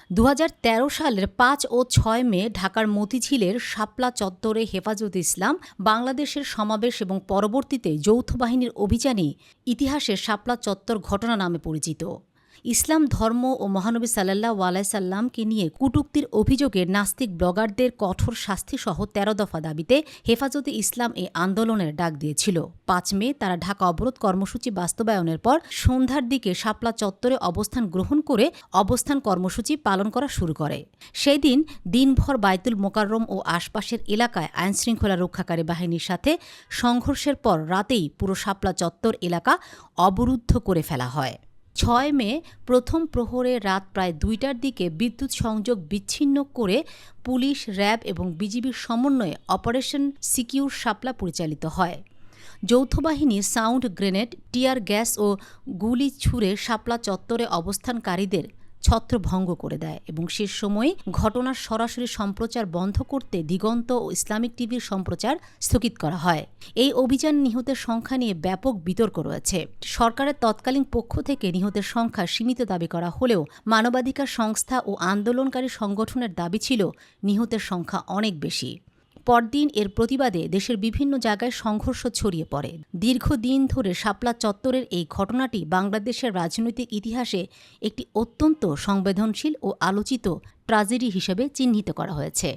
সালের ৫ ও ৬ মে ঢাকার মতিঝিলের শাপলা চত্বরে হেফাজতে ইসলাম বাংলাদেশের সমাবেশ এবং পরবর্তীতে যৌথ বাহিনীর অভিযানে ইতিহাসে শাপলা চত্বর ঘটনা নামে পরিচিত। ইসলাম ধর্ম ও মহানবী সাল্লাল্লাহু আলাইহি সাল্লামকে নিয়ে কটূক্তির অভিযোগে নাস্তিক ব্লগারদের কঠোর শাস্তিসহ ১৩ দফা দাবিতে হেফাজতে ইসলাম এই আন্দোলনের ডাক দিয়েছিল। ৫ মে তারা ঢাকা অবরোধ কর্মসূচি বাস্তবায়নের পর সন্ধ্যার দিকে শাপলা চত্বরে অবস্থান গ্রহণ করে অবস্থান কর্মসূচি পালন করা শুরু করে। সেই দিন দিনভর বায়তুল মোকাররম ও আশপাশের এলাকায় আইনশৃঙ্খলা রক্ষাকারী বাহিনীর সাথে সংঘর্ষের পর রাতেই পুরো শাপলা চত্বর এলাকা অবরুদ্ধ করে ফেলা হয়। ৬ মে প্রথম প্রহরে রাত প্রায় ২টার দিকে বিদ্যুৎ সংযোগ বিচ্ছিন্ন করে পুলিশ, র্যাব এবং বিজিবির সমন্বয়ে অপারেশন সিকিউর শাপলা পরিচালিত হয়। যৌথ বাহিনী সাউন্ড গ্রেনেড, টিয়ার গ্যাস ও গুলি ছুড়ে শাপলা চত্বরে অবস্থানকারীদের ছত্রভঙ্গ করে দেয় এবং সে সময় ঘটনার সরাসরি সম্প্রচার বন্ধ করতে দিগন্ত ও ইসলামিক টিভির সম্প্রচার স্থগিত করা হয়। এই অভিযান নিহতের সংখ্যা নিয়ে ব্যাপক বিতর্ক রয়েছে। সরকারের তৎকালীন পক্ষ থেকে নিহতের সংখ্যা সীমিত দাবি করা হলেও মানবাধিকার সংস্থা ও আন্দোলনকারী সংগঠনের দাবি ছিল নিহতের সংখ্যা অনেক বেশি। পরদিন এর প্রতিবাদে দেশের বিভিন্ন জায়গায় সংঘর্ষ ছড়িয়ে পড়ে। দীর্ঘদিন ধরে শাপলা চত্বরের এই ঘটনাটি বাংলাদেশের রাজনৈতিক ইতিহাসে একটি অত্যন্ত সংবেদনশীল ও আলোচিত ট্র্যাজেডি হিসেবে চিহ্নিত করা হয়েছে।